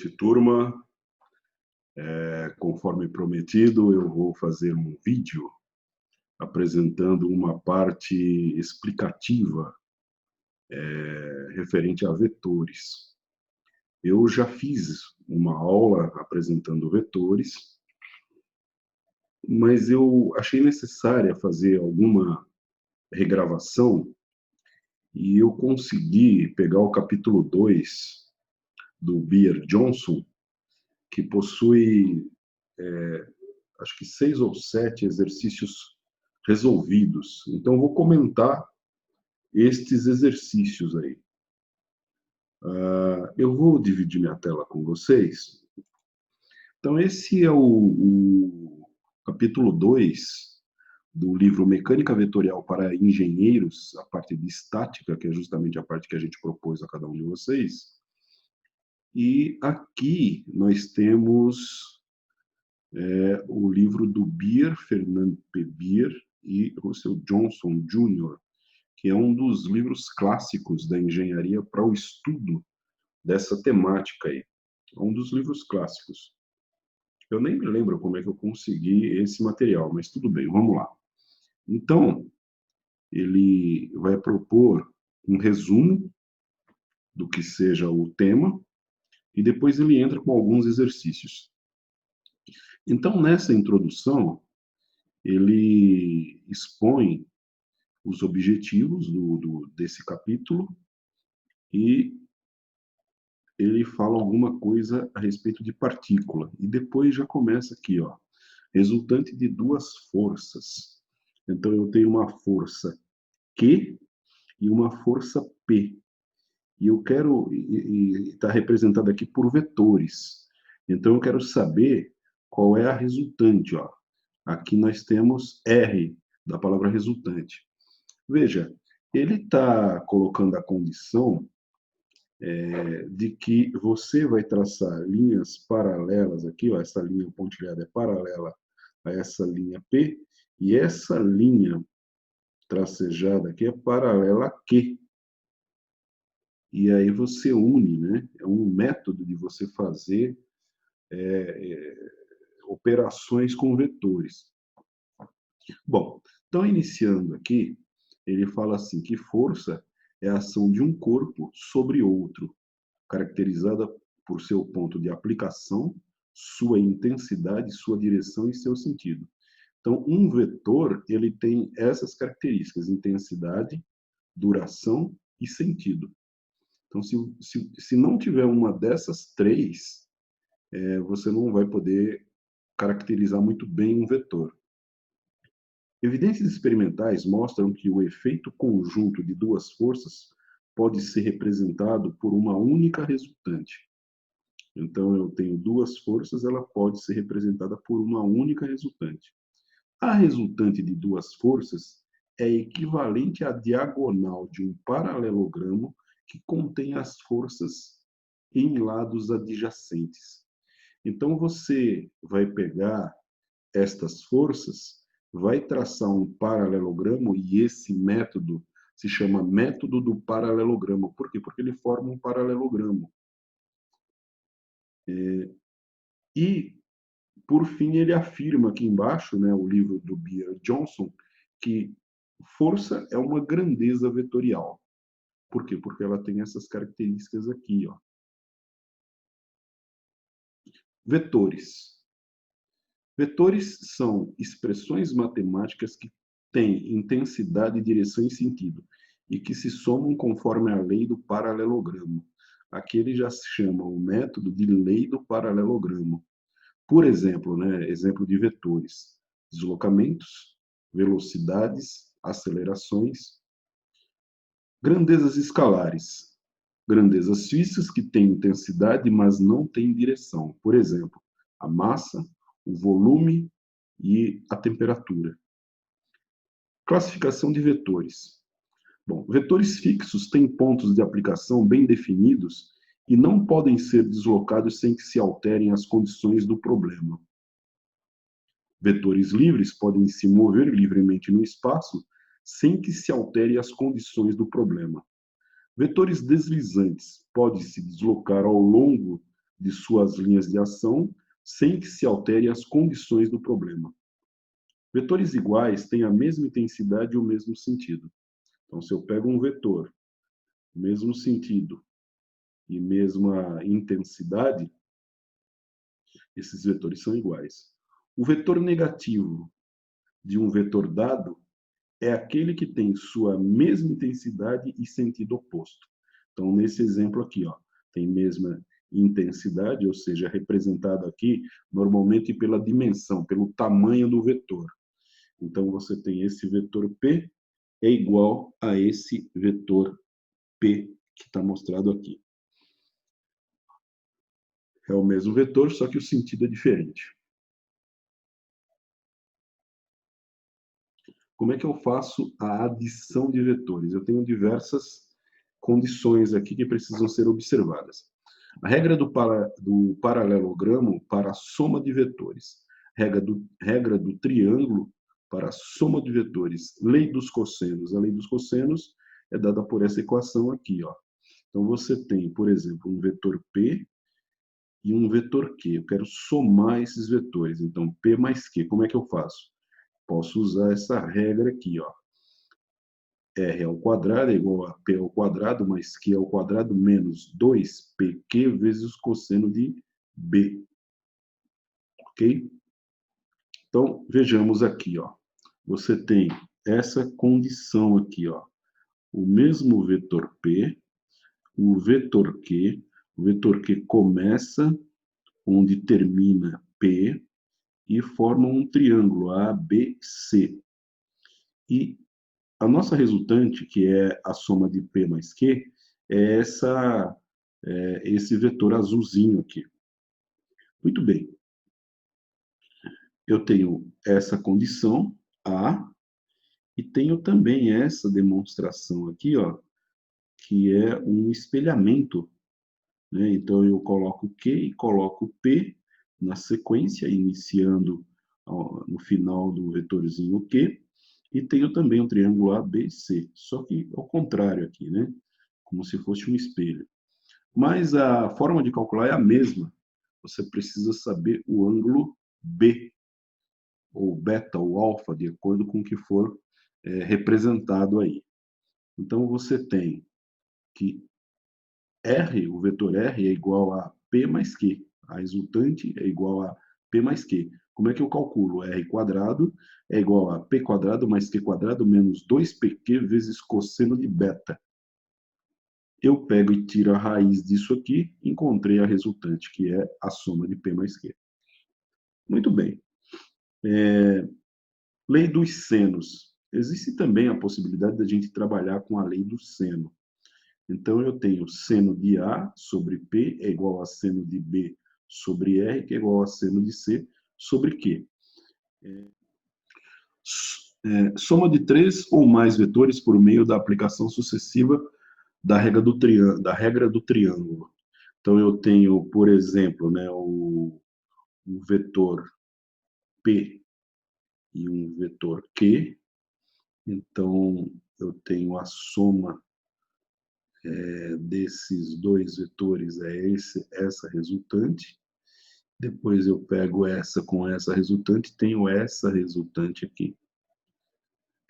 noite, turma. Conforme prometido, eu vou fazer um vídeo apresentando uma parte explicativa referente a vetores. Eu já fiz uma aula apresentando vetores, mas eu achei necessária fazer alguma regravação e eu consegui pegar o capítulo 2 do Beer Johnson, que possui acho que 6 ou 7 exercícios resolvidos. Então, vou comentar estes exercícios aí. Eu vou dividir minha tela com vocês. Então, esse é o capítulo 2 do livro Mecânica Vetorial para Engenheiros, a parte de estática, que é justamente a parte que a gente propôs a cada um de vocês. E aqui nós temos o livro do Beer, Fernand P. Beer e Russell Johnson Jr., que é um dos livros clássicos da engenharia para o estudo dessa temática aí. É um dos livros clássicos. Eu nem me lembro como é que eu consegui esse material, mas tudo bem, vamos lá. Então, ele vai propor um resumo do que seja o tema e depois ele entra com alguns exercícios. Então, nessa introdução, ele expõe os objetivos desse capítulo e ele fala alguma coisa a respeito de partícula. E depois já começa aqui, ó, resultante de duas forças. Então, eu tenho uma força Q e uma força P. E eu quero, está representado aqui por vetores. Então, eu quero saber qual é a resultante, ó. Aqui nós temos R, da palavra resultante. Veja, ele está colocando a condição de que você vai traçar linhas paralelas aqui, ó, essa linha pontilhada é paralela a essa linha P, e essa linha tracejada aqui é paralela a Q. E aí você une, né? É um método de você fazer operações com vetores. Bom, então iniciando aqui, ele fala assim que força é a ação de um corpo sobre outro, caracterizada por seu ponto de aplicação, sua intensidade, sua direção e seu sentido. Então, um vetor, ele tem essas características: intensidade, duração e sentido. Então, se não tiver uma dessas três, você não vai poder caracterizar muito bem um vetor. Evidências experimentais mostram que o efeito conjunto de duas forças pode ser representado por uma única resultante. Então, eu tenho duas forças, ela pode ser representada por uma única resultante. A resultante de duas forças é equivalente à diagonal de um paralelogramo que contém as forças em lados adjacentes. Então, você vai pegar estas forças, vai traçar um paralelogramo, e esse método se chama método do paralelogramo. Por quê? Porque ele forma um paralelogramo. E, por fim, ele afirma aqui embaixo, né, o livro do Beer Johnson, que força é uma grandeza vetorial. Por quê? Porque ela tem essas características aqui, ó. Vetores. Vetores são expressões matemáticas que têm intensidade, direção e sentido, e que se somam conforme a lei do paralelogramo. Aqui ele já se chama o método de lei do paralelogramo. Por exemplo, né, exemplo de vetores: deslocamentos, velocidades, acelerações. Grandezas escalares: grandezas fixas que têm intensidade, mas não têm direção. Por exemplo, a massa, o volume e a temperatura. Classificação de vetores. Bom, vetores fixos têm pontos de aplicação bem definidos e não podem ser deslocados sem que se alterem as condições do problema. Vetores livres podem se mover livremente no espaço sem que se altere as condições do problema. Vetores deslizantes podem se deslocar ao longo de suas linhas de ação sem que se altere as condições do problema. Vetores iguais têm a mesma intensidade e o mesmo sentido. Então, se eu pego um vetor, mesmo sentido e mesma intensidade, esses vetores são iguais. O vetor negativo de um vetor dado é aquele que tem sua mesma intensidade e sentido oposto. Então, nesse exemplo aqui, ó, tem mesma intensidade, ou seja, representado aqui normalmente pela dimensão, pelo tamanho do vetor. Então, você tem esse vetor P é igual a esse vetor P que está mostrado aqui. É o mesmo vetor, só que o sentido é diferente. Como é que eu faço a adição de vetores? Eu tenho diversas condições aqui que precisam ser observadas. A regra do paralelogramo para a soma de vetores. Regra do triângulo para a soma de vetores. Lei dos cossenos. A lei dos cossenos é dada por essa equação aqui, ó. Então, você tem, por exemplo, um vetor P e um vetor Q. Eu quero somar esses vetores. Então, P mais Q. Como é que eu faço? Posso usar essa regra aqui, ó. R ao quadrado é igual a P ao quadrado mais Q ao quadrado menos 2PQ vezes o cosseno de B. Ok? Então, vejamos aqui, ó. Você tem essa condição aqui, ó. O mesmo vetor P, o vetor Q começa onde termina P e forma um triângulo ABC. E a nossa resultante, que é a soma de P mais Q, é esse vetor azulzinho aqui. Muito bem. Eu tenho essa condição, A, e tenho também essa demonstração aqui, ó, que é um espelhamento, né? Então, eu coloco Q e coloco P na sequência, iniciando no final do vetorzinho Q, e tenho também um triângulo ABC, só que ao contrário aqui, né? Como se fosse um espelho. Mas a forma de calcular é a mesma. Você precisa saber o ângulo B, ou beta, ou alfa, de acordo com o que for representado aí. Então, você tem que R, o vetor R, é igual a P mais Q. A resultante é igual a P mais Q. Como é que eu calculo? R quadrado é igual a P quadrado mais Q quadrado menos 2PQ vezes cosseno de beta. Eu pego e tiro a raiz disso aqui, encontrei a resultante, que é a soma de P mais Q. Muito bem. Lei dos senos. Existe também a possibilidade da gente trabalhar com a lei do seno. Então, eu tenho seno de A sobre P é igual a seno de B sobre R, que é igual a seno de C sobre Q. Soma de três ou mais vetores por meio da aplicação sucessiva da regra do triângulo. Então, eu tenho, por exemplo, né, o vetor P e um vetor Q. Então, eu tenho a soma desses dois vetores é essa resultante. Depois eu pego essa com essa resultante, tenho essa resultante aqui.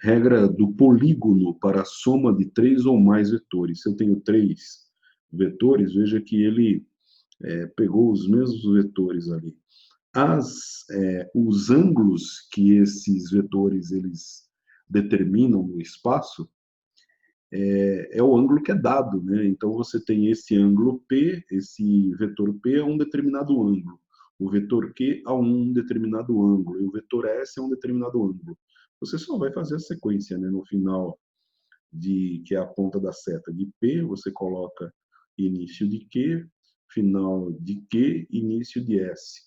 Regra do polígono para a soma de três ou mais vetores. Se eu tenho três vetores, veja que ele pegou os mesmos vetores ali. Os ângulos que esses vetores eles determinam no espaço é o ângulo que é dado, né? Então, você tem esse ângulo P, esse vetor P a um determinado ângulo, o vetor Q a um determinado ângulo, e o vetor S a um determinado ângulo. Você só vai fazer a sequência, né? No final, que é a ponta da seta de P, você coloca início de Q, final de Q, início de S.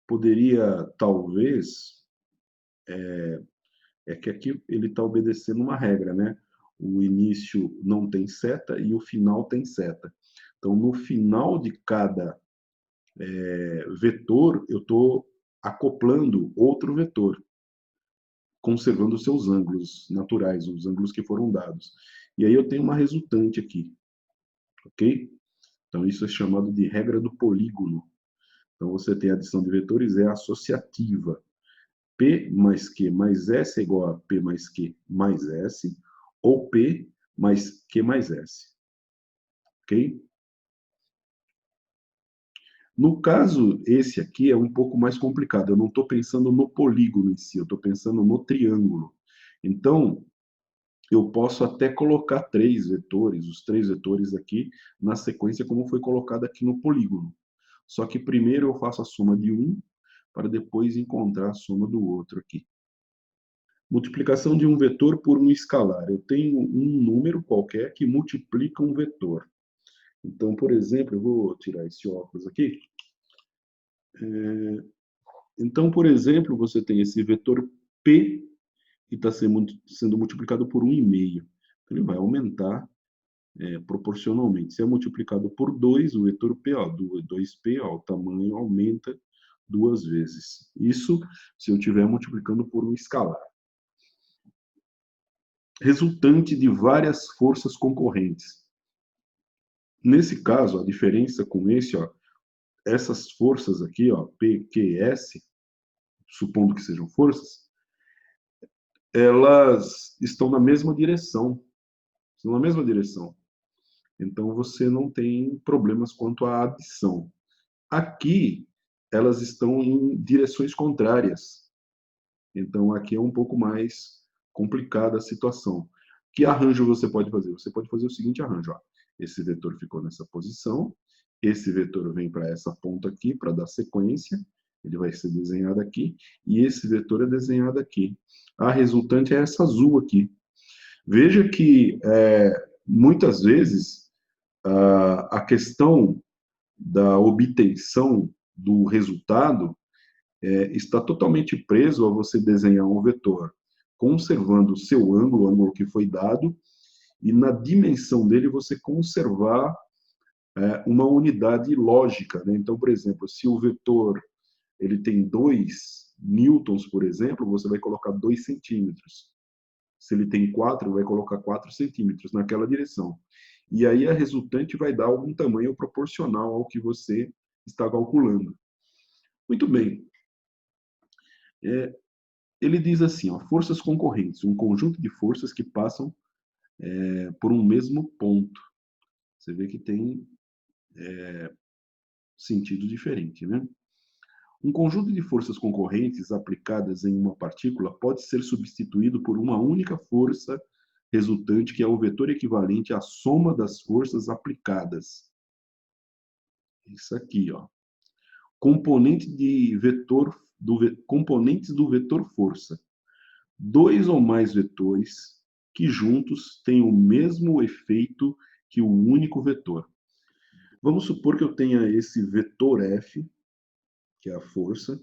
Poderia, talvez, que aqui ele está obedecendo uma regra, né? O início não tem seta e o final tem seta. Então, no final de cada vetor, eu estou acoplando outro vetor, conservando os seus ângulos naturais, os ângulos que foram dados. E aí eu tenho uma resultante aqui, ok? Então, isso é chamado de regra do polígono. Então, você tem a adição de vetores, é associativa. P mais Q mais S é igual a P mais Q mais S, ou P mais Q mais S. Ok? No caso, esse aqui é um pouco mais complicado. Eu não estou pensando no polígono em si, eu estou pensando no triângulo. Então, eu posso até colocar três vetores, os três vetores aqui, na sequência como foi colocado aqui no polígono. Só que primeiro eu faço a soma de um, para depois encontrar a soma do outro aqui. Multiplicação de um vetor por um escalar. Eu tenho um número qualquer que multiplica um vetor. Então, por exemplo, eu vou tirar esse óculos aqui. Então, por exemplo, você tem esse vetor P, que está sendo multiplicado por 1,5. Ele vai aumentar proporcionalmente. Se é multiplicado por 2, o vetor P, ó, 2P, ó, o tamanho aumenta duas vezes. Isso se eu estiver multiplicando por um escalar. Resultante de várias forças concorrentes. Nesse caso, a diferença com esse, ó, essas forças aqui, ó, P, Q, S, supondo que sejam forças, elas estão na mesma direção. Estão na mesma direção. Então, você não tem problemas quanto à adição. Aqui, elas estão em direções contrárias. Então, aqui é um pouco mais complicada a situação. Que arranjo você pode fazer? Você pode fazer o seguinte arranjo. Ó. Esse vetor ficou nessa posição, esse vetor vem para essa ponta aqui, para dar sequência, ele vai ser desenhado aqui, e esse vetor é desenhado aqui. A resultante é essa azul aqui. Veja que, muitas vezes, a questão da obtenção do resultado está totalmente preso a você desenhar um vetor, conservando o seu ângulo, o ângulo que foi dado, e na dimensão dele você conservar uma unidade lógica. Né? Então, por exemplo, se o vetor ele tem 2 newtons, por exemplo, você vai colocar 2 centímetros. Se ele tem 4, vai colocar 4 centímetros naquela direção. E aí a resultante vai dar algum tamanho proporcional ao que você está calculando. Muito bem. Ele diz assim, ó, forças concorrentes, um conjunto de forças que passam por um mesmo ponto. Você vê que tem sentido diferente, né? Um conjunto de forças concorrentes aplicadas em uma partícula pode ser substituído por uma única força resultante, que é o vetor equivalente à soma das forças aplicadas. Isso aqui, ó. Componente de vetor, componentes do vetor força. Dois ou mais vetores que juntos têm o mesmo efeito que o único vetor. Vamos supor que eu tenha esse vetor F, que é a força.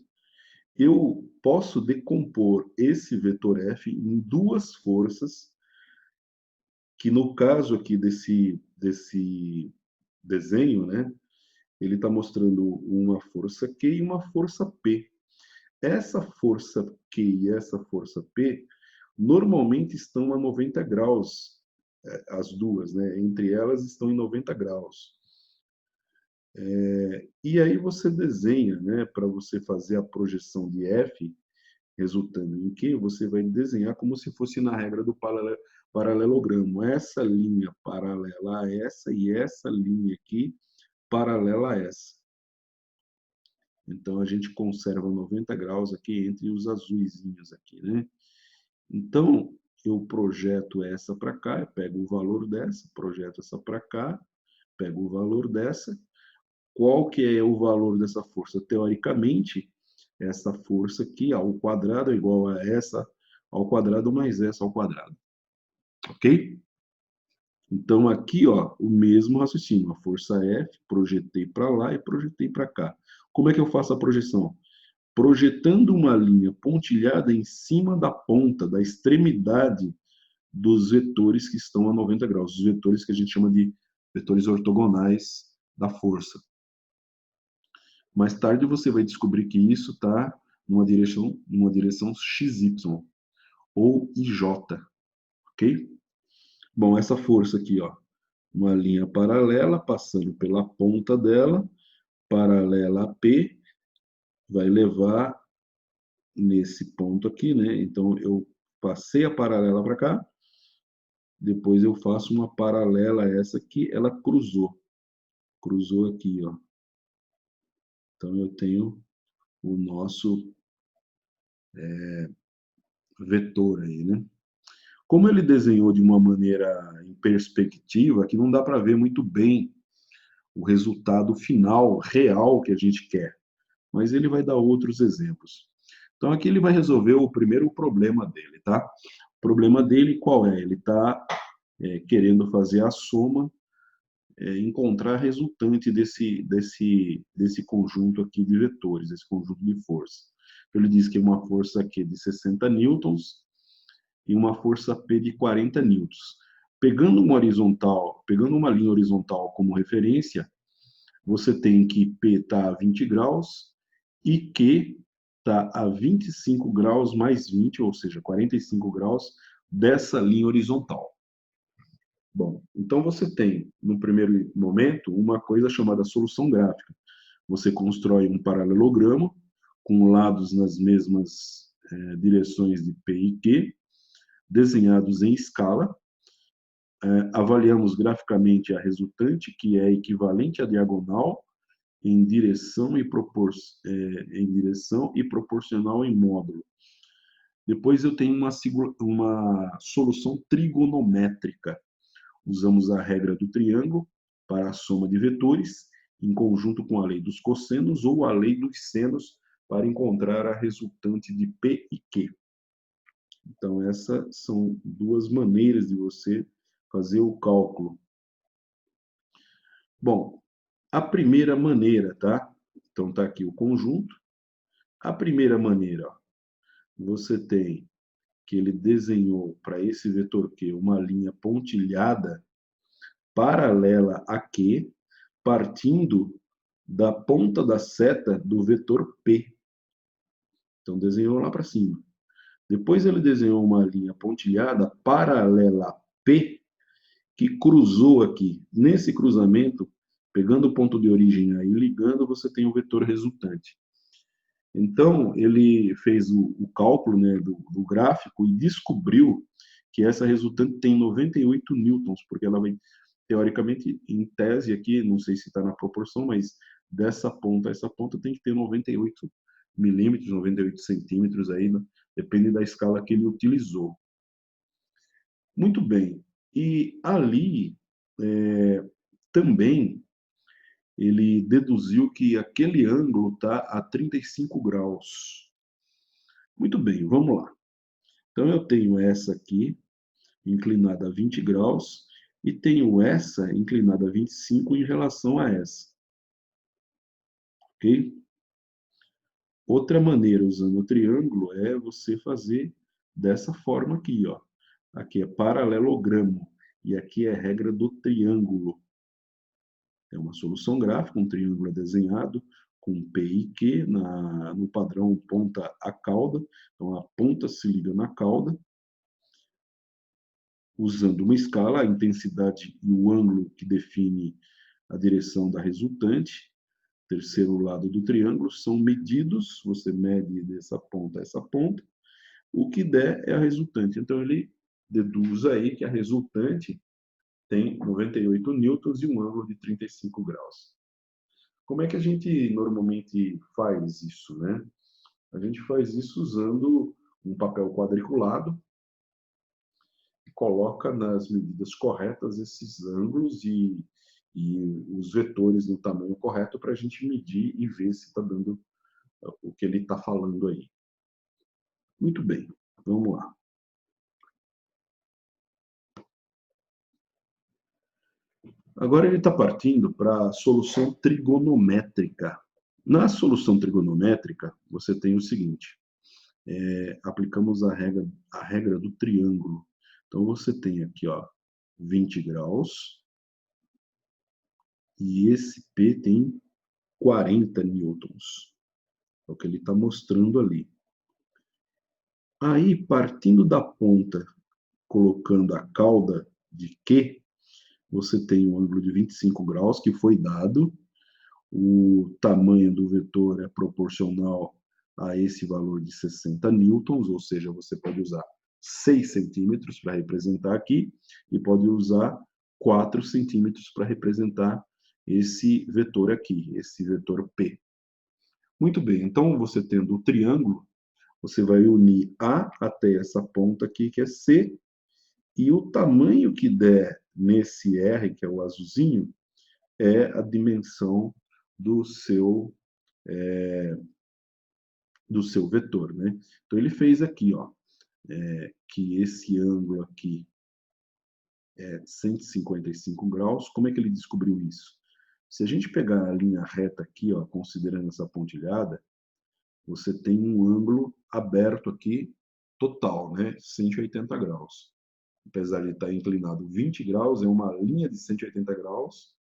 Eu posso decompor esse vetor F em duas forças, que no caso aqui desse desenho, né, ele está mostrando uma força Q e uma força P. Essa força Q e essa força P normalmente estão a 90 graus, as duas, né? Entre elas estão em 90 graus. E aí você desenha, né, para você fazer a projeção de F, resultando em Q, você vai desenhar como se fosse na regra do paralelogramo. Essa linha paralela a essa e essa linha aqui paralela a essa. Então, a gente conserva 90 graus aqui entre os azuisinhos aqui, né? Então, eu projeto essa para cá, eu pego o valor dessa, projeto essa para cá, pego o valor dessa. Qual que é o valor dessa força? Teoricamente, essa força aqui ao quadrado é igual a essa ao quadrado mais essa ao quadrado. Ok? Então, aqui, ó, o mesmo raciocínio. A força F, projetei para lá e projetei para cá. Como é que eu faço a projeção? Projetando uma linha pontilhada em cima da ponta, da extremidade dos vetores que estão a 90 graus, os vetores que a gente chama de vetores ortogonais da força. Mais tarde você vai descobrir que isso está numa direção XY ou IJ, ok? Bom, essa força aqui, ó, uma linha paralela passando pela ponta dela, paralela a P, vai levar nesse ponto aqui, né? Então, eu passei a paralela para cá, depois eu faço uma paralela a essa aqui, ela cruzou aqui, ó. Então, eu tenho o nosso vetor aí, né? Como ele desenhou de uma maneira em perspectiva, que não dá para ver muito bem o resultado final, real que a gente quer, mas ele vai dar outros exemplos. Então, aqui ele vai resolver o primeiro problema dele, tá? O problema dele qual é? Ele está querendo fazer a soma, encontrar a resultante desse conjunto aqui de vetores, esse conjunto de força. Então, ele diz que uma força aqui de 60 newtons e uma força P de 40 newtons. Pegando uma linha horizontal como referência, você tem que P está a 20 graus e Q está a 25 graus mais 20, ou seja, 45 graus dessa linha horizontal. Bom, então você tem, no primeiro momento, uma coisa chamada solução gráfica. Você constrói um paralelogramo com lados nas mesmas direções de P e Q, desenhados em escala. Avaliamos graficamente a resultante, que é equivalente à diagonal, em direção e proporcional em módulo. Depois eu tenho uma solução trigonométrica. Usamos a regra do triângulo para a soma de vetores, em conjunto com a lei dos cossenos ou a lei dos senos, para encontrar a resultante de P e Q. Então, essas são duas maneiras de você fazer o cálculo. Bom, a primeira maneira, tá? Então, tá aqui o conjunto. A primeira maneira, ó, você tem que ele desenhou para esse vetor Q uma linha pontilhada paralela a Q, partindo da ponta da seta do vetor P. Então, desenhou lá para cima. Depois ele desenhou uma linha pontilhada paralela a P, que cruzou aqui. Nesse cruzamento, pegando o ponto de origem aí, ligando, você tem o vetor resultante. Então, ele fez o cálculo, né, do gráfico e descobriu que essa resultante tem 98 newtons, porque ela vem, teoricamente, em tese aqui, não sei se está na proporção, mas dessa ponta a essa ponta tem que ter 98 milímetros, 98 centímetros aí, né? Depende da escala que ele utilizou. Muito bem. E ali também ele deduziu que aquele ângulo está a 35 graus. Muito bem, vamos lá. Então, eu tenho essa aqui, inclinada a 20 graus, e tenho essa inclinada a 25 em relação a essa. Ok? Outra maneira, usando o triângulo, é você fazer dessa forma aqui, ó. Aqui é paralelogramo, e aqui é a regra do triângulo. É uma solução gráfica, um triângulo é desenhado com P e Q no padrão ponta a cauda. Então, a ponta se liga na cauda, usando uma escala, a intensidade e o ângulo que define a direção da resultante. Terceiro lado do triângulo são medidos, você mede dessa ponta a essa ponta, o que der é a resultante. Então, ele deduz aí que a resultante tem 98 newtons e um ângulo de 35 graus. Como é que a gente normalmente faz isso, né? A gente faz isso usando um papel quadriculado e coloca nas medidas corretas esses ângulos e os vetores no tamanho correto para a gente medir e ver se está dando o que ele está falando aí. Muito bem, vamos lá. Agora ele está partindo para a solução trigonométrica. Na solução trigonométrica, você tem o seguinte: aplicamos a regra do triângulo. Então, você tem aqui, ó, 20 graus, e esse P tem 40 newtons. É o que ele está mostrando ali. Aí, partindo da ponta, colocando a cauda de Q, você tem um ângulo de 25 graus que foi dado, o tamanho do vetor é proporcional a esse valor de 60 newtons, ou seja, você pode usar 6 centímetros para representar aqui e pode usar 4 centímetros para representar esse vetor aqui, esse vetor P. Muito bem, então você tendo o triângulo, você vai unir A até essa ponta aqui, que é C, e o tamanho que der nesse R, que é o azulzinho, é a dimensão do seu vetor, né? Então ele fez aqui, ó, que esse ângulo aqui é 155 graus. Como é que ele descobriu isso? Se a gente pegar a linha reta aqui, ó, considerando essa pontilhada, você tem um ângulo aberto aqui total, né? 180 graus. Apesar de estar inclinado 20 graus, é uma linha de 180 graus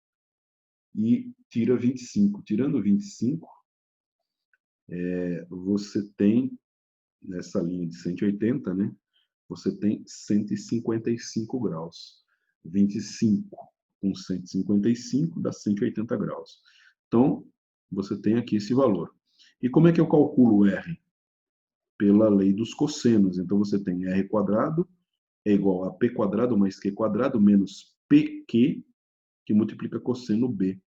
e tira 25. Tirando 25, você tem, nessa linha de 180, né? Você tem 155 graus. 25 com 155 dá 180 graus. Então, você tem aqui esse valor. E como é que eu calculo o R? Pela lei dos cossenos. Então, você tem R quadrado é igual a P quadrado mais Q quadrado menos PQ, que multiplica cosseno B.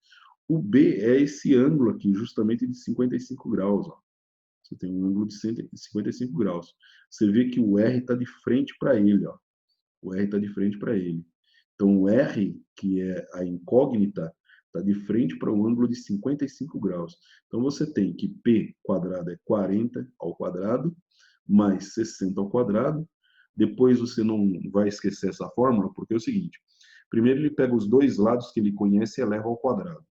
O B é esse ângulo aqui, justamente de 55 graus. Ó. Você tem um ângulo de 55 graus. Você vê que o R está de frente para ele. Ó. O R está de frente para ele. Então, o R, que é a incógnita, está de frente para um ângulo de 55 graus. Então, você tem que P quadrado é 40 ao quadrado, mais 60 ao quadrado. Depois, você não vai esquecer essa fórmula, porque é o seguinte. Primeiro, ele pega os dois lados que ele conhece e eleva ao quadrado.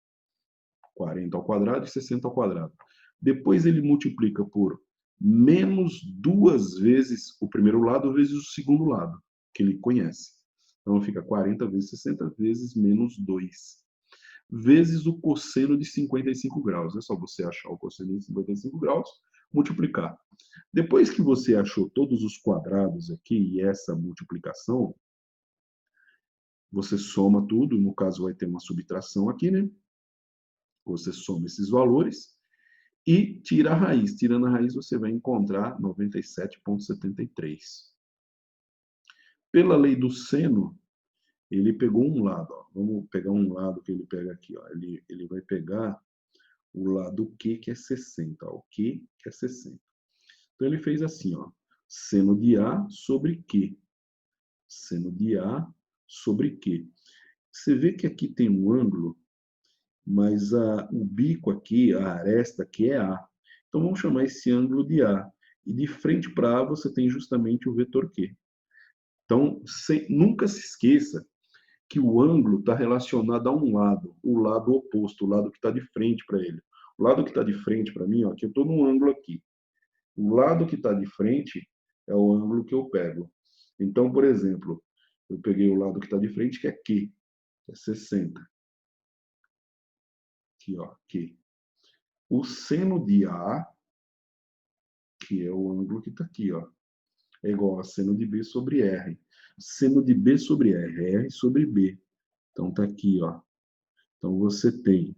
40 ao quadrado e 60 ao quadrado. Depois, ele multiplica por menos 2 vezes o primeiro lado vezes o segundo lado, que ele conhece. Então, fica 40 vezes 60 vezes menos 2. Vezes o cosseno de 55 graus. É só você achar o cosseno de 55 graus, multiplicar. Depois que você achou todos os quadrados aqui e essa multiplicação, você soma tudo. No caso, vai ter uma subtração aqui, né? Você soma esses valores e tira a raiz. Tirando a raiz, você vai encontrar 97,73. Pela lei do seno, ele pegou um lado. Ó. Vamos pegar um lado que ele pega aqui. Ó. Ele vai pegar o lado Q, que é 60. Ó. O Q, que é 60. Então, ele fez assim, ó, seno de A sobre Q. Seno de A sobre Q. Você vê que aqui tem um ângulo, mas o bico aqui, a aresta aqui é A. Então, vamos chamar esse ângulo de A. E de frente para A, você tem justamente o vetor Q. Então, nunca se esqueça que o ângulo está relacionado a um lado, o lado oposto, o lado que está de frente para ele. O lado que está de frente para mim, ó, que eu estou num ângulo aqui. O lado que está de frente é o ângulo que eu pego. Então, por exemplo, eu peguei o lado que está de frente, que é Q, que é 60. Aqui, ó, Q. O seno de A, que é o ângulo que está aqui, ó, é igual a seno de B sobre R. Seno de B sobre R, R sobre B. Então, está aqui, ó. Então, você tem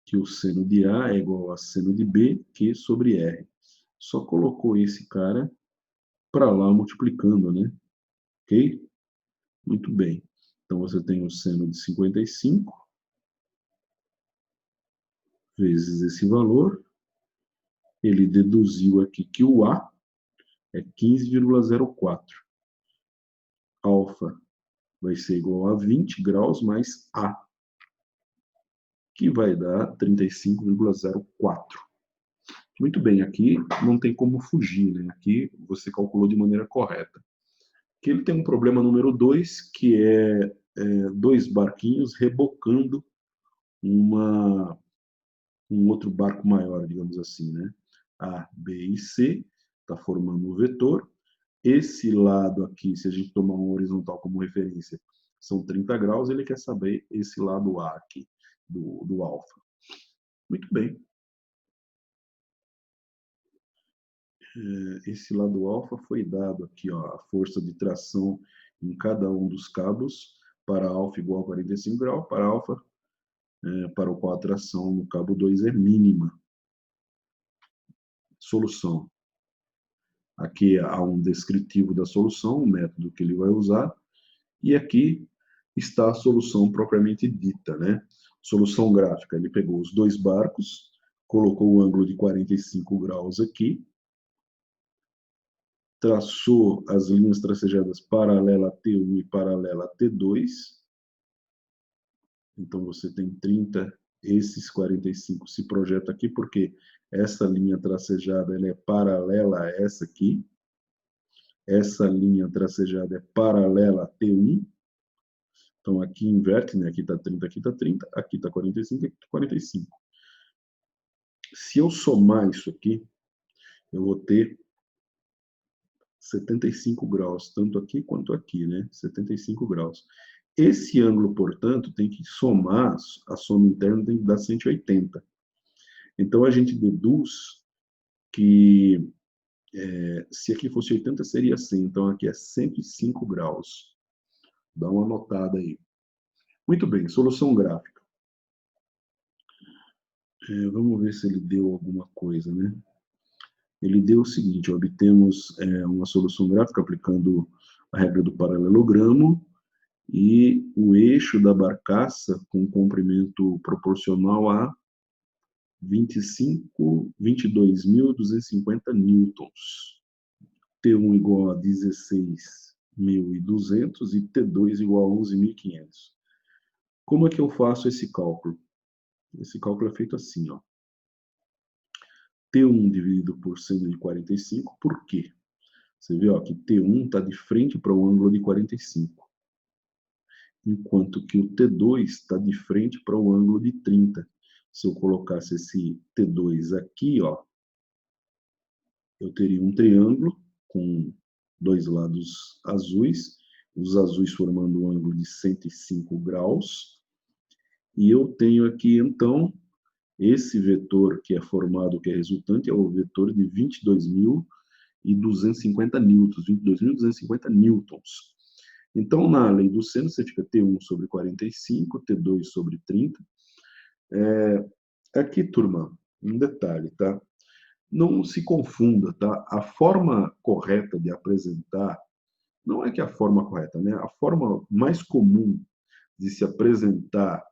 que o seno de A é igual a seno de B, Q sobre R. Só colocou esse cara para lá multiplicando, né? Ok? Muito bem. Então, você tem o seno de 55 vezes esse valor. Ele deduziu aqui que o A é 15,04. Alfa vai ser igual a 20 graus mais A, que vai dar 35,04. Muito bem, aqui não tem como fugir, né? Aqui você calculou de maneira correta. Aqui ele tem um problema número 2, que é dois barquinhos rebocando um outro barco maior, digamos assim, né? A, B e C, está formando um vetor. Esse lado aqui, se a gente tomar um horizontal como referência, são 30 graus, ele quer saber esse lado A aqui, do alfa. Muito bem. Esse lado alfa foi dado aqui, ó, a força de tração em cada um dos cabos para alfa igual a 45 graus, para alfa, para o qual a tração no cabo 2 é mínima. Solução. Aqui há um descritivo da solução, o método que ele vai usar, e aqui está a solução propriamente dita, né? Solução gráfica, ele pegou os dois barcos, colocou o ângulo de 45 graus aqui, traçou as linhas tracejadas paralela a T1 e paralela a T2. Então, você tem 30, esses 45 se projeta aqui, porque essa linha tracejada ela é paralela a essa aqui. Essa linha tracejada é paralela a T1. Então, aqui inverte, né? Aqui está 30, aqui está 30, aqui está 45, aqui está 45. Se eu somar isso aqui, eu vou ter 75 graus, tanto aqui quanto aqui, né? 75 graus. Esse ângulo, portanto, tem que somar, a soma interna tem que dar 180. Então, a gente deduz que se aqui fosse 80, seria 100. Então, aqui é 105 graus. Dá uma anotada aí. Muito bem, solução gráfica. Vamos ver se ele deu alguma coisa, né? Ele deu o seguinte, obtemos uma solução gráfica aplicando a regra do paralelogramo e o eixo da barcaça com comprimento proporcional a 22.250 newtons. T1 igual a 16.200 e T2 igual a 11.500. Como é que eu faço esse cálculo? Esse cálculo é feito assim, ó. T1 dividido por seno de 45, por quê? Você vê ó, que T1 está de frente para o ângulo de 45, enquanto que o T2 está de frente para o ângulo de 30. Se eu colocasse esse T2 aqui, ó, eu teria um triângulo com dois lados azuis, os azuis formando um ângulo de 105 graus, e eu tenho aqui, então, esse vetor que é formado, que é resultante, é o vetor de 22.250 newtons, 22.250 newtons. Então, na lei do seno, você fica T1 sobre 45, T2 sobre 30. Aqui, turma, um detalhe, tá? Não se confunda, tá? A forma correta de apresentar, não é que a forma correta, né? A forma mais comum de se apresentar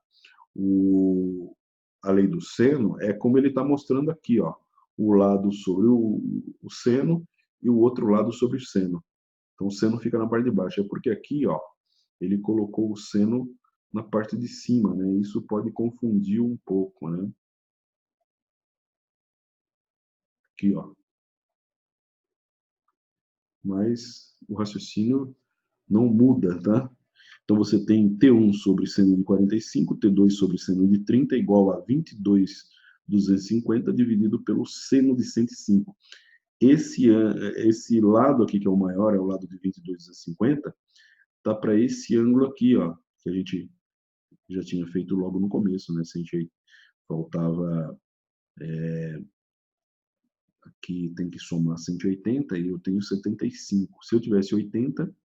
a lei do seno é como ele está mostrando aqui, ó, o lado sobre o seno e o outro lado sobre o seno. Então, o seno fica na parte de baixo. É porque aqui, ó, ele colocou o seno na parte de cima, né? Isso pode confundir um pouco, né? Aqui, ó. Mas o raciocínio não muda, tá? Então, você tem T1 sobre seno de 45, T2 sobre seno de 30 igual a 22.250 dividido pelo seno de 105. Esse lado aqui, que é o maior, é o lado de 22.250, tá para esse ângulo aqui, ó, que a gente já tinha feito logo no começo, né? Se a gente faltava aqui, tem que somar 180 e eu tenho 75. Se eu tivesse 80,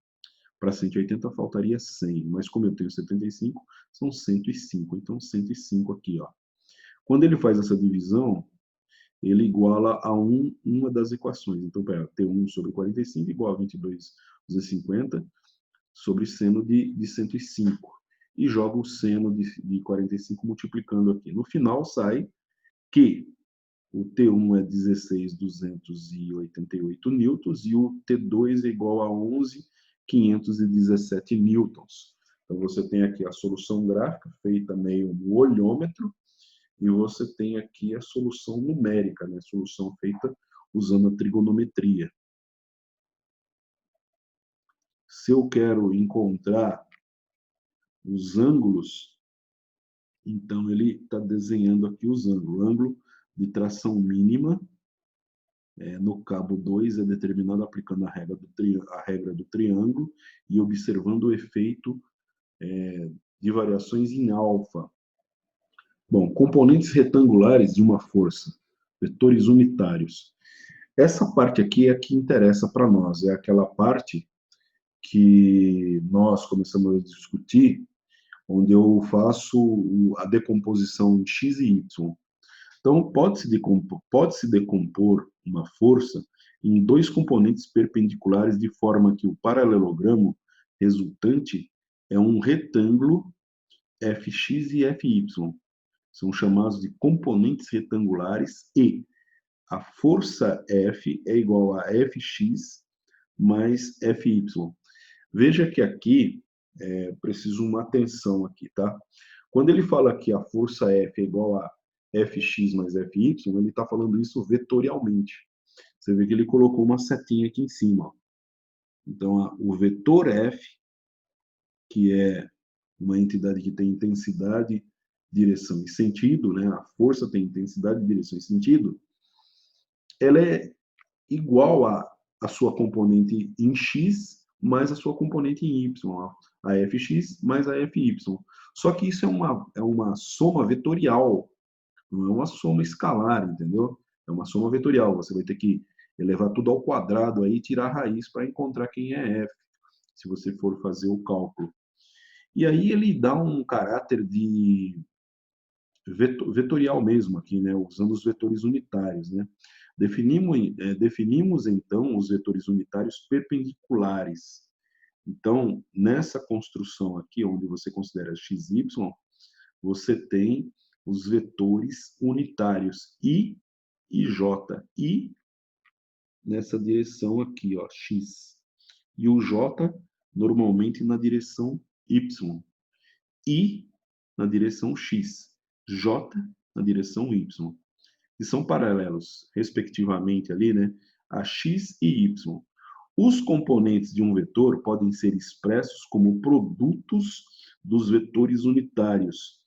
para 180 faltaria 100, mas como eu tenho 75, são 105. Então, 105 aqui, ó. Quando ele faz essa divisão, ele iguala a uma das equações. Então, pera, T1 sobre 45 igual a 22.250 sobre seno de 105. E joga o seno de 45 multiplicando aqui. No final, sai que o T1 é 16.288 newtons e o T2 é igual a 11.517 newtons. Então, você tem aqui a solução gráfica, feita meio no olhômetro, e você tem aqui a solução numérica, né? A solução feita usando a trigonometria. Se eu quero encontrar os ângulos, então ele está desenhando aqui os ângulos. O ângulo de tração mínima no cabo 2 é determinado aplicando a regra do triângulo e observando o efeito de variações em alfa. Bom, componentes retangulares de uma força, vetores unitários. Essa parte aqui é a que interessa para nós, é aquela parte que nós começamos a discutir, onde eu faço a decomposição em x e y. Então, pode-se decompor uma força em dois componentes perpendiculares de forma que o paralelogramo resultante é um retângulo Fx e Fy. São chamados de componentes retangulares e a força F é igual a Fx mais Fy. Veja que aqui, preciso uma atenção aqui, tá? Quando ele fala que a força F é igual a Fx mais Fy, ele está falando isso vetorialmente. Você vê que ele colocou uma setinha aqui em cima. Ó. Então, o vetor F, que é uma entidade que tem intensidade, direção e sentido, né? A força tem intensidade, direção e sentido, ela é igual a sua componente em x mais a sua componente em y, a fx mais a fy. Só que isso é uma soma vetorial, não é uma soma escalar, entendeu? É uma soma vetorial. Você vai ter que elevar tudo ao quadrado aí e tirar a raiz para encontrar quem é f, se você for fazer o cálculo. E aí ele dá um caráter de vetorial mesmo aqui, né, usando os vetores unitários, né? Definimos então os vetores unitários perpendiculares. Então, nessa construção aqui, onde você considera x, y, você tem os vetores unitários I e J. I nessa direção aqui, ó, x. E o J normalmente na direção y. I na direção x. J na direção y. E são paralelos, respectivamente, ali, né, a x e y. Os componentes de um vetor podem ser expressos como produtos dos vetores unitários,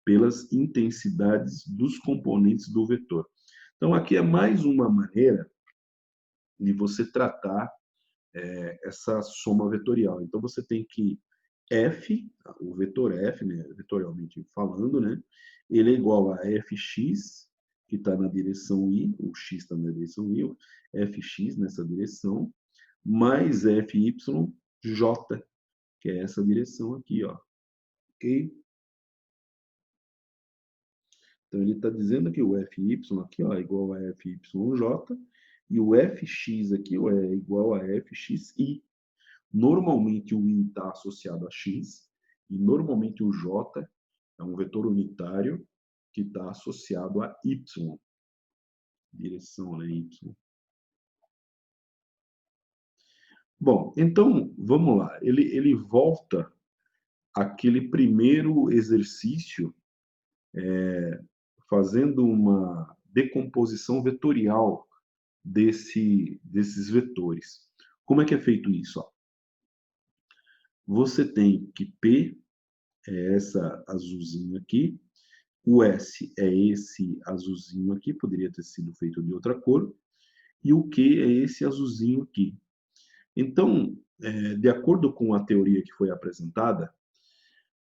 pelas intensidades dos componentes do vetor. Então, aqui é mais uma maneira de você tratar essa soma vetorial. Então, você tem que f, o vetor f, né, vetorialmente falando, né, ele é igual a fx, que está na direção i, o x está na direção i, fx nessa direção, mais fy, j, que é essa direção aqui, ó. Ok? Então, ele está dizendo que o fy aqui, ó, é igual a fyj, e o fx aqui ó, é igual a fxi. Normalmente o i está associado a x, e normalmente o j é um vetor unitário que está associado a y. Direção, né, y. Bom, então, vamos lá. Ele volta àquele primeiro exercício fazendo uma decomposição vetorial desses vetores. Como é que é feito isso? Ó? Você tem que P é essa azulzinha aqui, o S é esse azulzinho aqui, poderia ter sido feito de outra cor, e o Q é esse azulzinho aqui. Então, de acordo com a teoria que foi apresentada,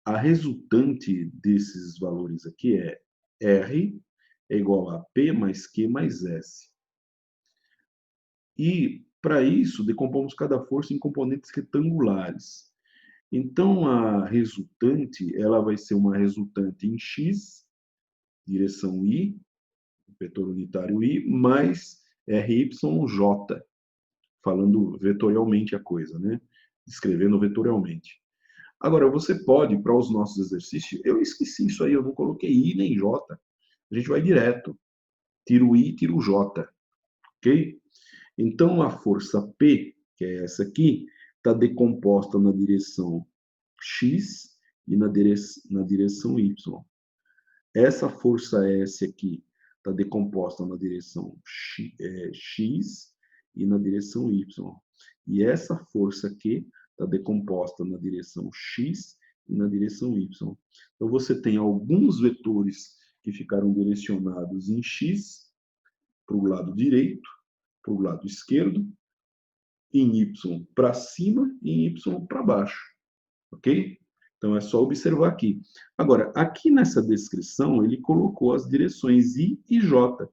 a resultante desses valores aqui é R é igual a P mais Q mais S. E, para isso, decompomos cada força em componentes retangulares. Então, a resultante, ela vai ser uma resultante em X, direção I, vetor unitário I, mais RYJ, falando vetorialmente a coisa, né? Escrevendo vetorialmente. Agora, você pode, para os nossos exercícios, eu esqueci isso aí, eu não coloquei I nem J. A gente vai direto. Tiro I, tiro J. Ok? Então, a força P, que é essa aqui, está decomposta na direção X e na direção Y. Essa força S aqui está decomposta na direção X e na direção Y. E essa força aqui está decomposta na direção X e na direção Y. Então, você tem alguns vetores que ficaram direcionados em X para o lado direito, para o lado esquerdo, em Y para cima e em Y para baixo. Ok? Então, é só observar aqui. Agora, aqui nessa descrição, ele colocou as direções I e J.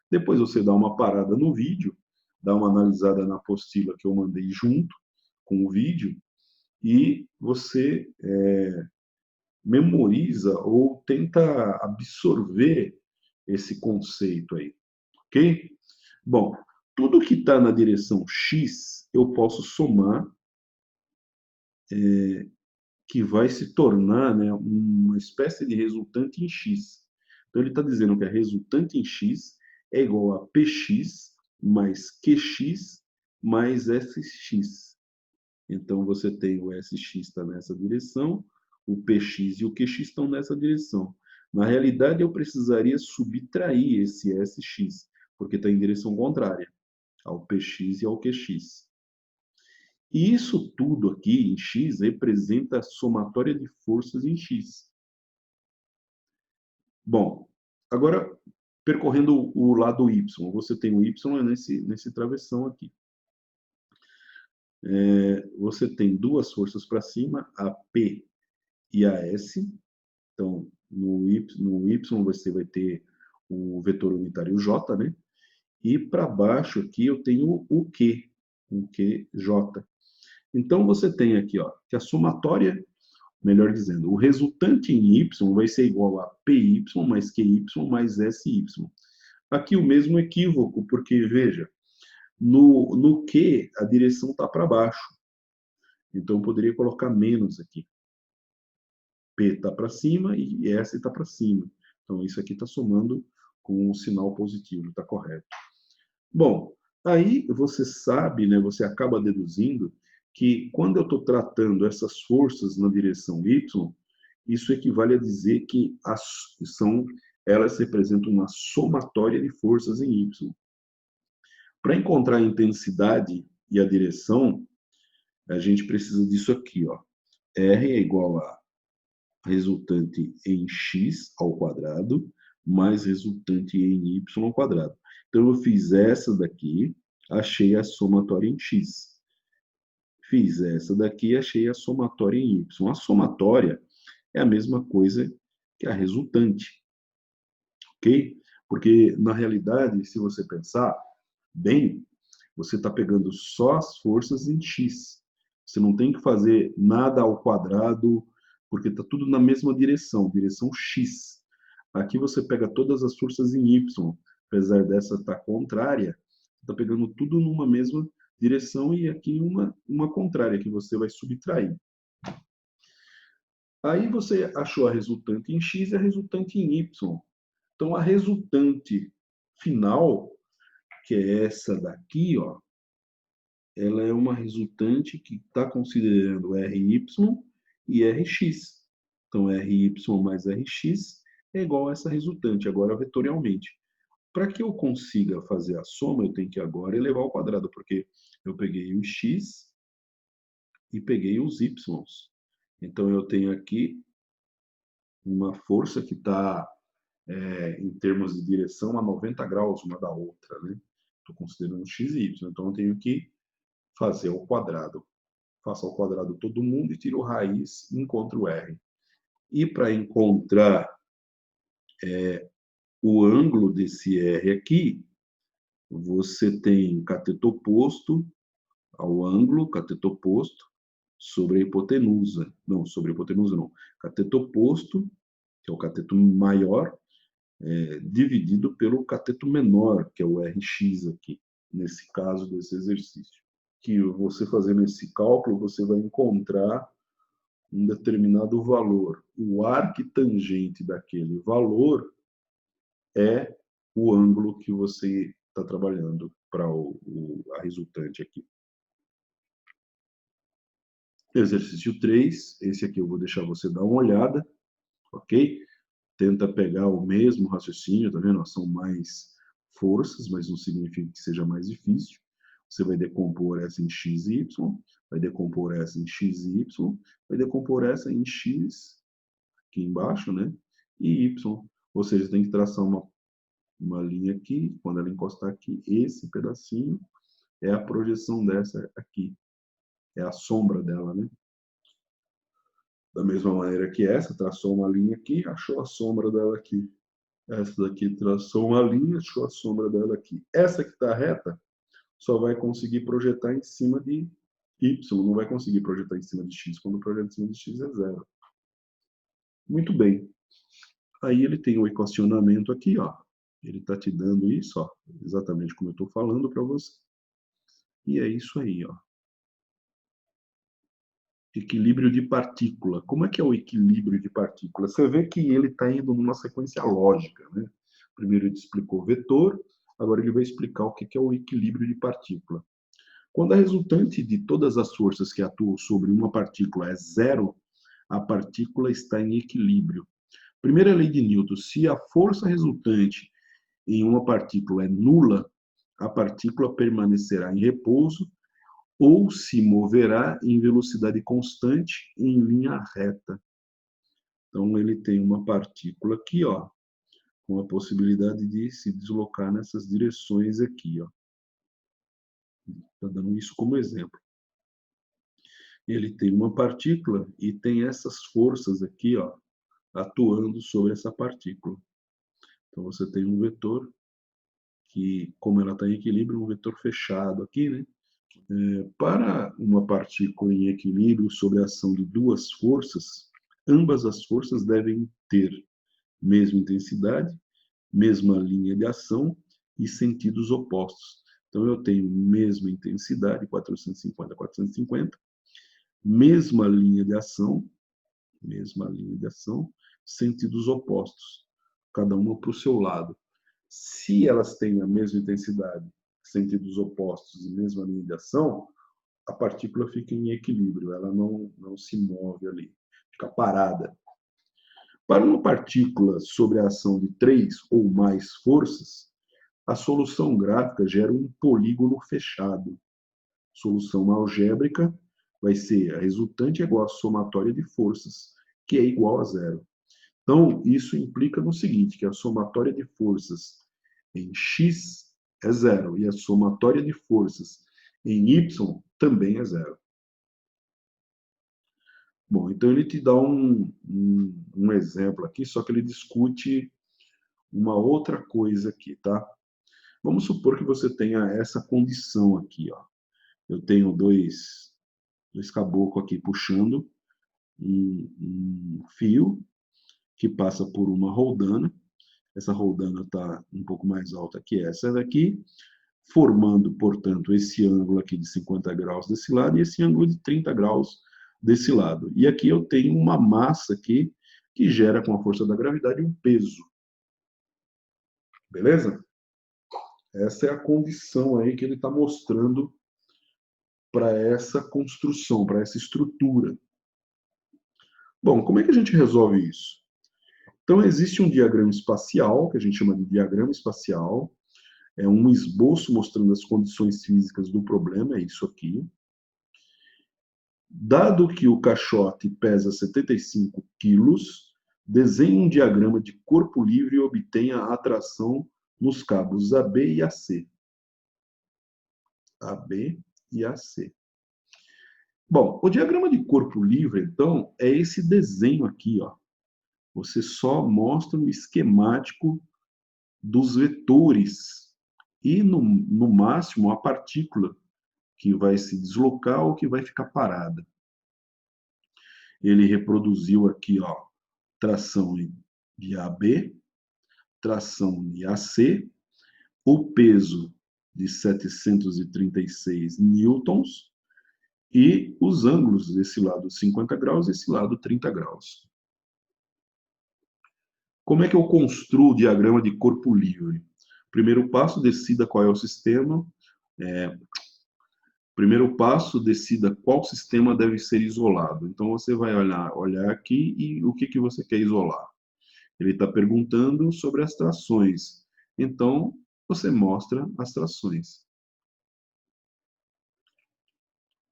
Depois você dá uma parada no vídeo, dá uma analisada na apostila que eu mandei junto, com o vídeo e você memoriza ou tenta absorver esse conceito aí, ok? Bom, tudo que está na direção X, eu posso somar, que vai se tornar, né, uma espécie de resultante em X. Então, ele está dizendo que a resultante em X é igual a PX mais QX mais SX. Então, você tem o SX está nessa direção, o PX e o QX estão nessa direção. Na realidade, eu precisaria subtrair esse SX, porque está em direção contrária ao PX e ao QX. E isso tudo aqui em X representa a somatória de forças em X. Bom, agora percorrendo o lado Y, você tem o Y nesse travessão aqui. Você tem duas forças para cima, a P e a S. Então, no y você vai ter o vetor unitário J, né? E para baixo aqui eu tenho o Q, um QJ. Então, você tem aqui, ó, que a somatória, melhor dizendo, o resultante em y vai ser igual a py mais qy mais sy. Aqui o mesmo equívoco, porque, veja, no q a direção está para baixo. Então, eu poderia colocar menos aqui. P está para cima e S está para cima. Então, isso aqui está somando com um sinal positivo, está correto. Bom, aí você sabe, né, você acaba deduzindo que quando eu estou tratando essas forças na direção Y, isso equivale a dizer que elas representam uma somatória de forças em Y. Para encontrar a intensidade e a direção, a gente precisa disso aqui, ó. R é igual a resultante em x ao quadrado mais resultante em y ao quadrado. Então, eu fiz essa daqui, achei a somatória em x. Fiz essa daqui, achei a somatória em y. A somatória é a mesma coisa que a resultante, ok? Porque, na realidade, se você pensar bem, você está pegando só as forças em x. Você não tem que fazer nada ao quadrado, porque está tudo na mesma direção x. Aqui você pega todas as forças em y, apesar dessa estar contrária, está pegando tudo numa mesma direção e aqui uma contrária, que você vai subtrair. Aí você achou a resultante em x e a resultante em y. Então, a resultante final, que é essa daqui, ó, ela é uma resultante que está considerando RY e RX. Então, RY mais RX é igual a essa resultante, agora vetorialmente. Para que eu consiga fazer a soma, eu tenho que agora elevar ao quadrado, porque eu peguei o x e peguei os y. Então, eu tenho aqui uma força que está, em termos de direção, a 90 graus uma da outra, né? Estou considerando x e y, então eu tenho que fazer ao quadrado. Faço ao quadrado todo mundo e tiro raiz e encontro R. E para encontrar o ângulo desse R aqui, você tem cateto oposto ao ângulo, cateto oposto, sobre a hipotenusa. Não, sobre a hipotenusa não. Cateto oposto, que é o cateto maior, dividido pelo cateto menor, que é o RX aqui, nesse caso desse exercício. Que você fazendo esse cálculo, você vai encontrar um determinado valor. O arquitangente daquele valor é o ângulo que você está trabalhando para a resultante aqui. Exercício 3, esse aqui eu vou deixar você dar uma olhada, ok? Tenta pegar o mesmo raciocínio, tá vendo? São mais forças, mas não significa que seja mais difícil. Você vai decompor essa em x e y, vai decompor essa em x e y, vai decompor essa em x, aqui embaixo, né? E y. Ou seja, tem que traçar uma linha aqui, quando ela encostar aqui, esse pedacinho é a projeção dessa aqui. É a sombra dela, né? Da mesma maneira que essa, traçou uma linha aqui, achou a sombra dela aqui. Essa daqui traçou uma linha, achou a sombra dela aqui. Essa que está reta, só vai conseguir projetar em cima de Y não vai conseguir projetar em cima de X quando o projeto em cima de X é zero. Muito bem. Aí ele tem o equacionamento aqui, ó. Ele está te dando isso, ó, exatamente como eu estou falando para você. E é isso aí, ó. Equilíbrio de partícula. Como é que é o equilíbrio de partícula? Você vê que ele está indo numa sequência lógica, né? Primeiro ele explicou o vetor, agora ele vai explicar o que é o equilíbrio de partícula. Quando a resultante de todas as forças que atuam sobre uma partícula é zero, a partícula está em equilíbrio. Primeira lei de Newton: se a força resultante em uma partícula é nula, a partícula permanecerá em repouso ou se moverá em velocidade constante em linha reta. Então, ele tem uma partícula aqui, ó, com a possibilidade de se deslocar nessas direções aqui, ó. Está dando isso como exemplo. Ele tem uma partícula e tem essas forças aqui, ó, atuando sobre essa partícula. Então, você tem um vetor que, como ela está em equilíbrio, um vetor fechado aqui, né? Para uma partícula em equilíbrio sob a ação de duas forças, ambas as forças devem ter mesma intensidade, mesma linha de ação e sentidos opostos. Então, eu tenho mesma intensidade, 450, 450, mesma linha de ação, sentidos opostos, cada uma para o seu lado. Se elas têm a mesma intensidade, sentidos opostos e mesma linha de ação, a partícula fica em equilíbrio, ela não se move ali, fica parada. Para uma partícula sob a ação de 3 ou mais forças, a solução gráfica gera um polígono fechado. Solução algébrica vai ser a resultante é igual à somatória de forças, que é igual a zero. Então, isso implica no seguinte, que a somatória de forças em x é zero e a somatória de forças em y também é zero. Bom, então ele te dá um exemplo aqui, só que ele discute uma outra coisa aqui, tá? Vamos supor que você tenha essa condição aqui, ó. Eu tenho dois caboclos aqui puxando um fio que passa por uma roldana. Essa roldana está um pouco mais alta que essa daqui, formando, portanto, esse ângulo aqui de 50 graus desse lado e esse ângulo de 30 graus desse lado. E aqui eu tenho uma massa aqui que gera, com a força da gravidade, um peso. Beleza? Essa é a condição aí que ele está mostrando para essa construção, para essa estrutura. Bom, como é que a gente resolve isso? Então, existe um diagrama espacial, que a gente chama de diagrama espacial, é um esboço mostrando as condições físicas do problema, é isso aqui. Dado que o caixote pesa 75 quilos, desenhe um diagrama de corpo livre e obtenha a atração nos cabos AB e AC. AB e AC. Bom, o diagrama de corpo livre, então, é esse desenho aqui, ó. Você só mostra o esquemático dos vetores e, no máximo, a partícula que vai se deslocar ou que vai ficar parada. Ele reproduziu aqui, ó, tração de AB, tração de AC, o peso de 736 newtons e os ângulos desse lado 50 graus e esse lado 30 graus. Como é que eu construo o diagrama de corpo livre? Primeiro passo, decida qual é o sistema. Primeiro passo, decida qual sistema deve ser isolado. Então, você vai olhar aqui e o que você quer isolar. Ele está perguntando sobre as trações. Então, você mostra as trações.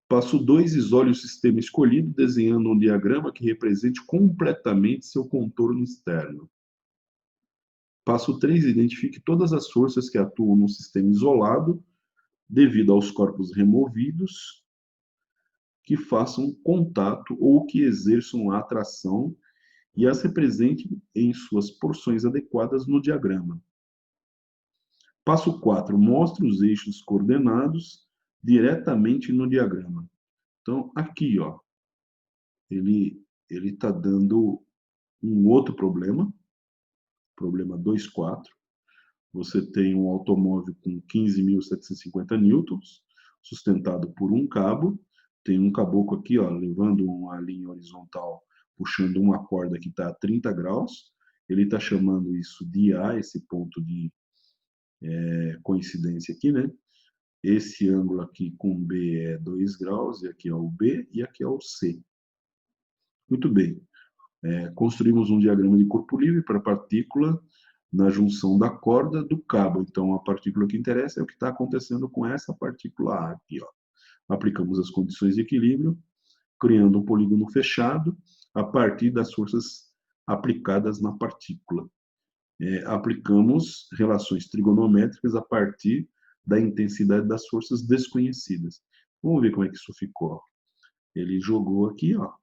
Passo 2, isole o sistema escolhido, desenhando um diagrama que represente completamente seu contorno externo. Passo 3, identifique todas as forças que atuam no sistema isolado, devido aos corpos removidos, que façam contato ou que exerçam a atração e as represente em suas porções adequadas no diagrama. Passo 4, mostre os eixos coordenados diretamente no diagrama. Então, aqui, ó, ele está dando um outro problema, problema 2.4. Você tem um automóvel com 15.750 newtons, sustentado por um cabo. Tem um caboclo aqui, ó, levando uma linha horizontal, puxando uma corda que está a 30 graus. Ele está chamando isso de A, esse ponto de coincidência aqui, né? Esse ângulo aqui com B é 2 graus, e aqui é o B, e aqui é o C. Muito bem. Construímos um diagrama de corpo livre para a partícula na junção da corda do cabo. Então, a partícula que interessa é o que está acontecendo com essa partícula A aqui, ó. Aplicamos as condições de equilíbrio, criando um polígono fechado a partir das forças aplicadas na partícula. Aplicamos relações trigonométricas a partir da intensidade das forças desconhecidas. Vamos ver como é que isso ficou. Ele jogou aqui, ó,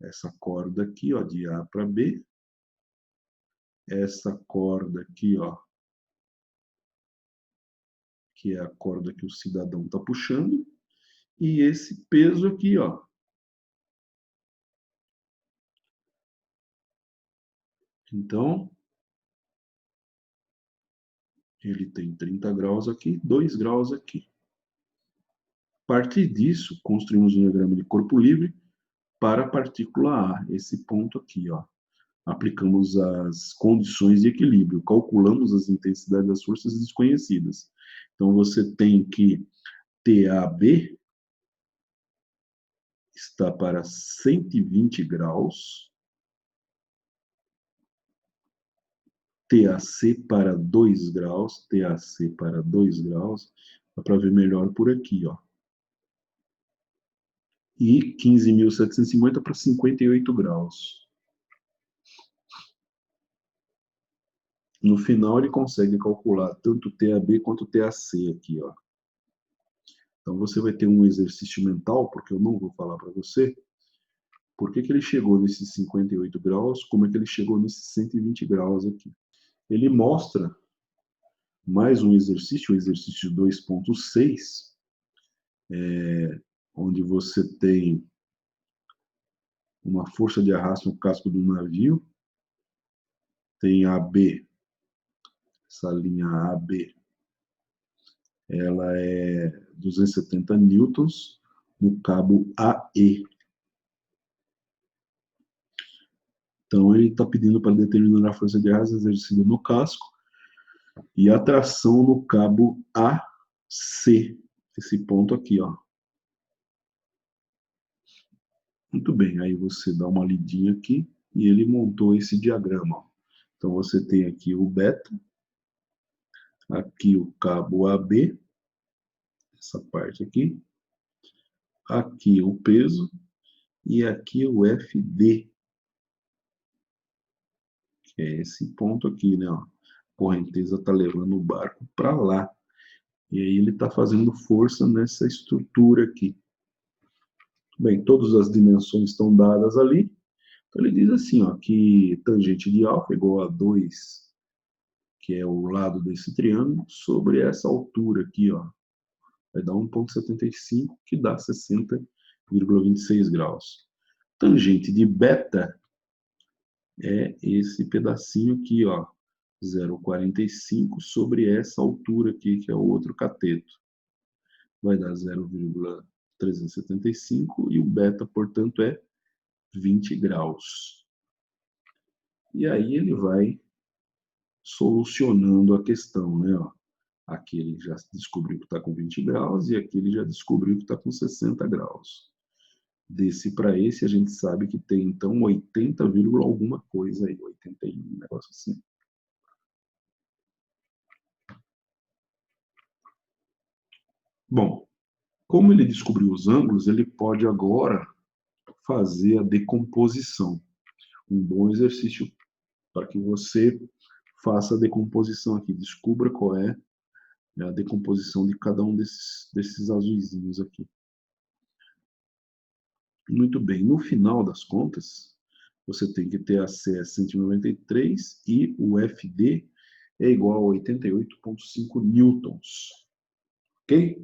essa corda aqui, ó, de A para B, essa corda aqui, ó, que é a corda que o cidadão está puxando, e esse peso aqui, ó. Então, ele tem 30 graus aqui, 2 graus aqui. A partir disso, construímos um diagrama de corpo livre para a partícula A, esse ponto aqui, ó. Aplicamos as condições de equilíbrio, calculamos as intensidades das forças desconhecidas. Então, você tem que TAB está para 120 graus, TAC para 2 graus, TAC para 2 graus, dá para ver melhor por aqui, ó. E 15.750 para 58 graus. No final, ele consegue calcular tanto TAB quanto TAC aqui, ó. Então, você vai ter um exercício mental, porque eu não vou falar para você por que ele chegou nesses 58 graus, como é que ele chegou nesses 120 graus aqui. Ele mostra mais um exercício, o exercício 2.6, onde você tem uma força de arrasto no casco do navio, tem AB, essa linha AB, ela é 270 newtons no cabo AE. Então, ele está pedindo para determinar a força de arrasto exercida no casco e a tração no cabo AC, esse ponto aqui, ó. Muito bem, aí você dá uma lidinha aqui e ele montou esse diagrama, ó. Então, você tem aqui o beta, aqui o cabo AB, essa parte aqui o peso e aqui o FD, que é esse ponto aqui, né? Ó. A correnteza está levando o barco para lá. E aí ele está fazendo força nessa estrutura aqui. Bem, todas as dimensões estão dadas ali. Então ele diz assim, ó, que tangente de alfa é igual a 2, que é o lado desse triângulo, sobre essa altura aqui, ó. Vai dar 1,75, que dá 60,26 graus. Tangente de beta é esse pedacinho aqui, ó, 0,45 sobre essa altura aqui, que é o outro cateto. Vai dar 0,375 e o beta, portanto, é 20 graus. E aí ele vai solucionando a questão, né? Ó. Aqui ele já descobriu que está com 20 graus e aqui ele já descobriu que está com 60 graus. Desse para esse, a gente sabe que tem, então, 80, alguma coisa aí, 81, um negócio assim. Bom, como ele descobriu os ângulos, ele pode agora fazer a decomposição. Um bom exercício para que você faça a decomposição aqui, descubra qual é a decomposição de cada um desses azuizinhos aqui. Muito bem, no final das contas, você tem que ter a C a 193 e o FD é igual a 88,5 newtons. Ok?